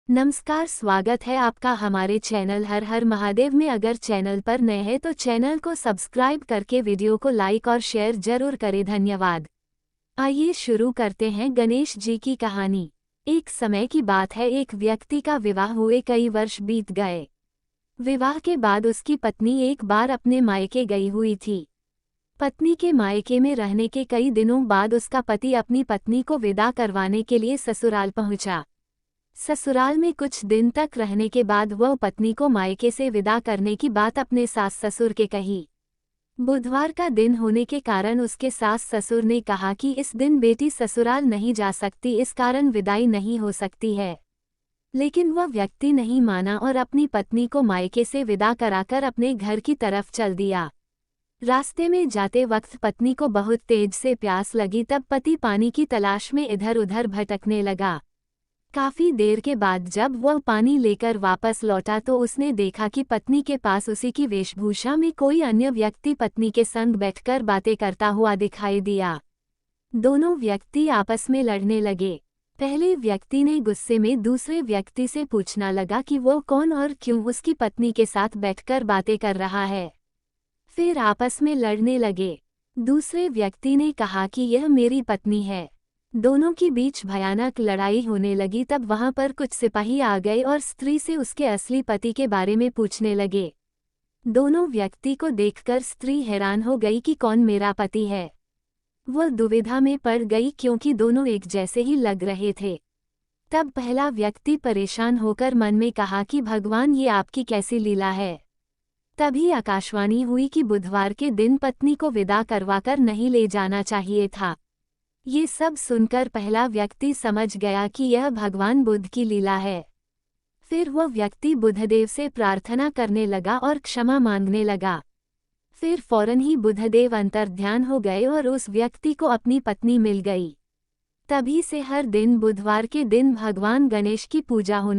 नमस्कार, स्वागत है आपका हमारे चैनल हर हर महादेव में। अगर चैनल पर नए हैं तो चैनल को सब्सक्राइब करके वीडियो को लाइक और शेयर जरूर करें, धन्यवाद। आइए शुरू करते हैं गणेश जी की कहानी। एक समय की बात है, एक व्यक्ति का विवाह हुए कई वर्ष बीत गए। विवाह के बाद उसकी पत्नी एक बार अपने मायके गई हुई थी। पत्नी के मायके में रहने के कई दिनों बाद उसका पति अपनी पत्नी को विदा करवाने के लिए ससुराल पहुंचा। ससुराल में कुछ दिन तक रहने के बाद वह पत्नी को मायके से विदा करने की बात अपने सास ससुर के कही। बुधवार का दिन होने के कारण उसके सास ससुर ने कहा कि इस दिन बेटी ससुराल नहीं जा सकती, इस कारण विदाई नहीं हो सकती है। लेकिन वह व्यक्ति नहीं माना और अपनी पत्नी को मायके से विदा कराकर अपने घर की तरफ चल दिया। रास्ते में जाते वक्त पत्नी को बहुत तेज से प्यास लगी, तब पति पानी की तलाश में इधर उधर भटकने लगा। काफी देर के बाद जब वह पानी लेकर वापस लौटा तो उसने देखा कि पत्नी के पास उसी की वेशभूषा में कोई अन्य व्यक्ति पत्नी के संग बैठकर बातें करता हुआ दिखाई दिया। दोनों व्यक्ति आपस में लड़ने लगे। पहले व्यक्ति ने गुस्से में दूसरे व्यक्ति से पूछना लगा कि वो कौन और क्यों उसकी पत्नी के साथ बैठकर बातें कर रहा है। फिर आपस में लड़ने लगे। दूसरे व्यक्ति ने कहा कि यह मेरी पत्नी है। दोनों के बीच भयानक लड़ाई होने लगी। तब वहां पर कुछ सिपाही आ गए और स्त्री से उसके असली पति के बारे में पूछने लगे। दोनों व्यक्ति को देखकर स्त्री हैरान हो गई कि कौन मेरा पति है। वह दुविधा में पड़ गई क्योंकि दोनों एक जैसे ही लग रहे थे। तब पहला व्यक्ति परेशान होकर मन में कहा कि भगवान, ये आपकी कैसी लीला है। तभी आकाशवाणी हुई कि बुधवार के दिन पत्नी को विदा करवाकर नहीं ले जाना चाहिए था। ये सब सुनकर पहला व्यक्ति समझ गया कि यह भगवान बुद्ध की लीला है। फिर वह व्यक्ति बुद्धदेव से प्रार्थना करने लगा और क्षमा मांगने लगा। फिर फौरन ही बुद्धदेव अंतर्ध्यान हो गए और उस व्यक्ति को अपनी पत्नी मिल गई। तभी से हर दिन बुधवार के दिन भगवान गणेश की पूजा होने